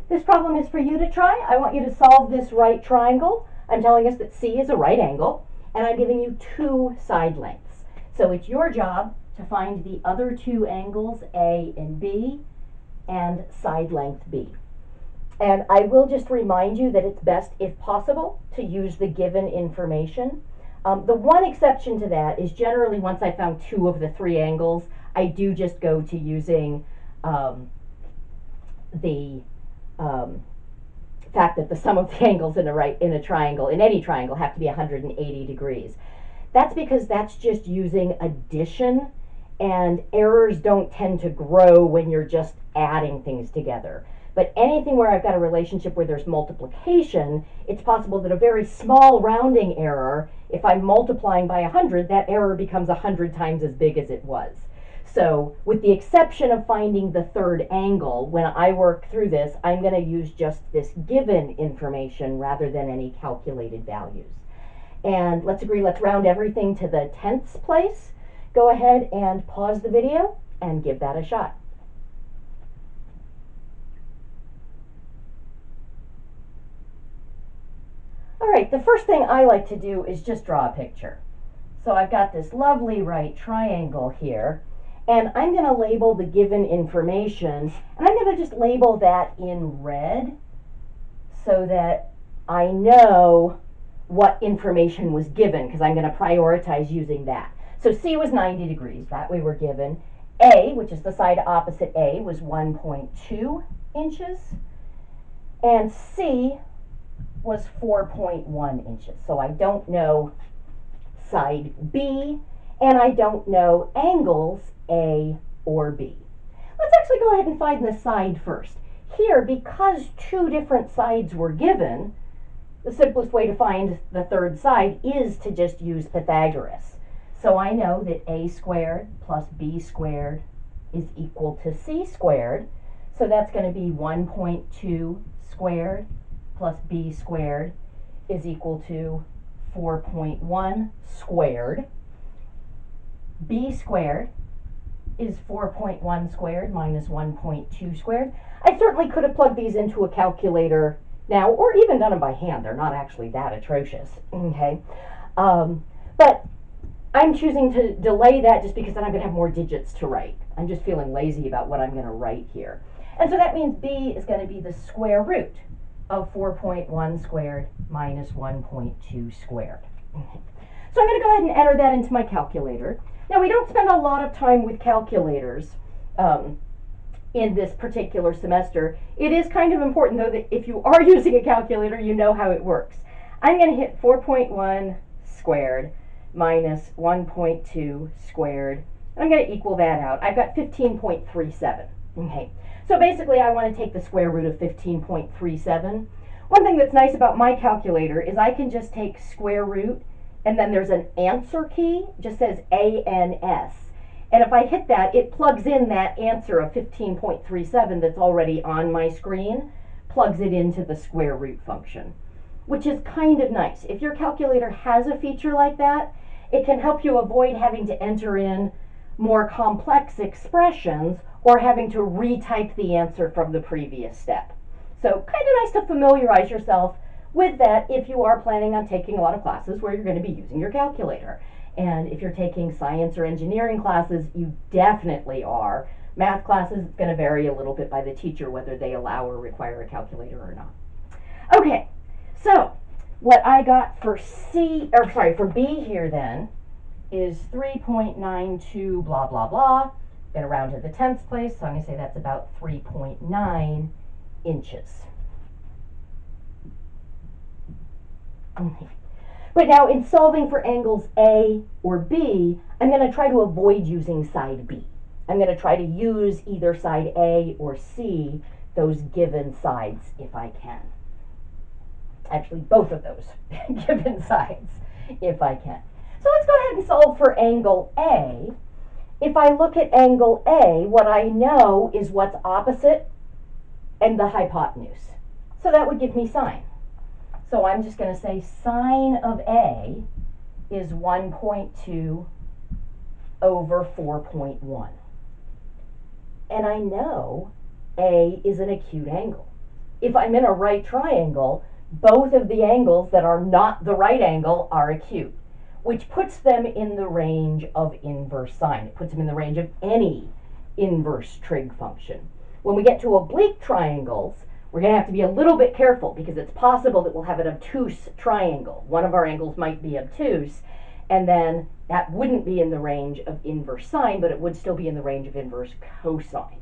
This problem is for you to try. I want you to solve this right triangle. I'm telling us that C is a right angle, and I'm giving you 2 side lengths. So it's your job to find the other 2 angles, A and B, and side length B. And I will just remind you that it's best, if possible, to use the given information. The one exception to that is generally once I found 2 of the 3 angles, I do just go to using the fact that the sum of the angles in a triangle, in any triangle, have to be 180 degrees. That's because that's just using addition, and errors don't tend to grow when you're just adding things together. But anything where I've got a relationship where there's multiplication, it's possible that a very small rounding error, if I'm multiplying by 100, that error becomes 100 times as big as it was. So with the exception of finding the 3rd angle, when I work through this, I'm going to use just this given information rather than any calculated values. And let's agree, let's round everything to the tenths place. Go ahead and pause the video and give that a shot. All right, the first thing I like to do is just draw a picture. So I've got this lovely right triangle here, and I'm going to label the given information, and I'm going to just label that in red so that I know what information was given, because I'm going to prioritize using that. So C was 90 degrees, that we were given. A, which is the side opposite A, was 1.2 inches, and C was 4.1 inches. So I don't know side B, and I don't know angles A or B. Let's actually go ahead and find the side first. Here, because 2 different sides were given, the simplest way to find the 3rd side is to just use Pythagoras. So I know that A squared plus B squared is equal to C squared. So that's going to be 1.2 squared plus B squared is equal to 4.1 squared. B squared is 4.1 squared minus 1.2 squared. I certainly could have plugged these into a calculator now, or even done them by hand. They're not actually that atrocious, okay? But I'm choosing to delay that just because then I'm going to have more digits to write. I'm just feeling lazy about what I'm going to write here. And so that means B is going to be the square root of 4.1 squared minus 1.2 squared. So I'm going to go ahead and enter that into my calculator. Now, we don't spend a lot of time with calculators in this particular semester. It is kind of important, though, that if you are using a calculator, you know how it works. I'm going to hit 4.1 squared minus 1.2 squared, and I'm going to equal that out. I've got 15.37. Okay. So basically, I want to take the square root of 15.37. One thing that's nice about my calculator is I can just take square root, and then there's an answer key, just says ANS. And if I hit that, it plugs in that answer of 15.37 that's already on my screen, plugs it into the square root function, which is kind of nice. If your calculator has a feature like that, it can help you avoid having to enter in more complex expressions or having to retype the answer from the previous step. So kind of nice to familiarize yourself with that if you are planning on taking a lot of classes where you're going to be using your calculator. And if you're taking science or engineering classes, you definitely are. Math classes, it's going to vary a little bit by the teacher whether they allow or require a calculator or not. Okay, so what I got for for B here then is 3.92 blah blah blah. Going to round to the tenths place, so I'm going to say that's about 3.9 inches. Okay. But now in solving for angles A or B, I'm going to try to avoid using side B. I'm going to try to use either side A or C, those given sides, if I can. Actually, both of those given sides, if I can. So let's go ahead and solve for angle A. If I look at angle A, what I know is what's opposite and the hypotenuse. So that would give me sine. So I'm just going to say sine of A is 1.2 over 4.1. And I know A is an acute angle. if I'm in a right triangle, both of the angles that are not the right angle are acute, which puts them in the range of inverse sine. It puts them in the range of any inverse trig function. When we get to oblique triangles, we're going to have to be a little bit careful because it's possible that we'll have an obtuse triangle. One of our angles might be obtuse, and then that wouldn't be in the range of inverse sine, but it would still be in the range of inverse cosine.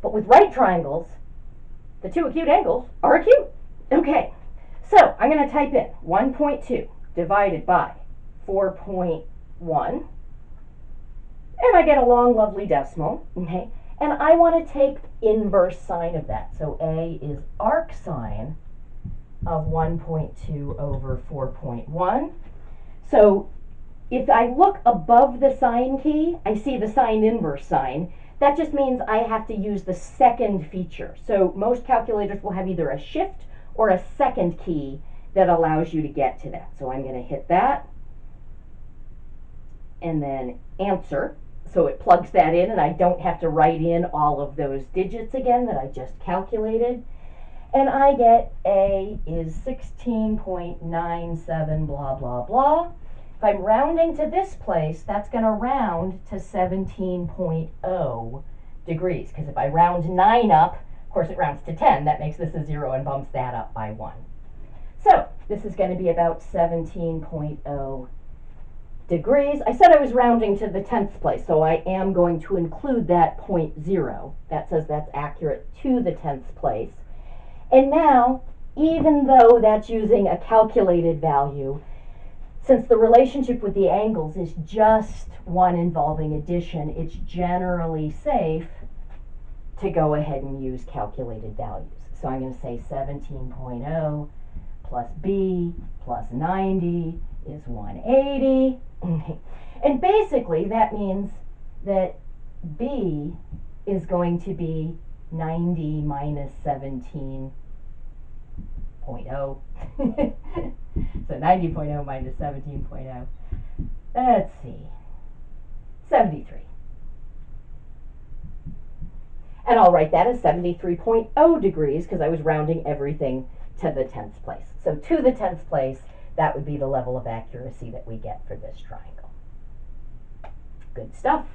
But with right triangles, the two acute angles are acute. Okay, so I'm going to type in 1.2 divided by 4.1, and I get a long, lovely decimal, okay? And I want to take inverse sine of that. So A is arc sine of 1.2 over 4.1. So if I look above the sine key, I see the sine inverse sine. That just means I have to use the second feature. So most calculators will have either a shift or a second key that allows you to get to that. So I'm going to hit that and then answer. So it plugs that in and I don't have to write in all of those digits again that I just calculated. And I get A is 16.97 blah, blah, blah. If I'm rounding to this place, that's going to round to 17.0 degrees. Because if I round 9 up, of course it rounds to 10. That makes this a 0 and bumps that up by 1. So this is going to be about 17.0 degrees. I said I was rounding to the 10th place, so I am going to include that 0.0. That says that's accurate to the 10th place. And now, even though that's using a calculated value, since the relationship with the angles is just one involving addition, it's generally safe to go ahead and use calculated values. So I'm going to say 17.0 plus B plus 90 is 180. And basically that means that B is going to be 90 minus 17.0. So 90.0 minus 17.0. Let's see. 73. And I'll write that as 73.0 degrees because I was rounding everything to the 10th place. So to the 10th place, that would be the level of accuracy that we get for this triangle. Good stuff.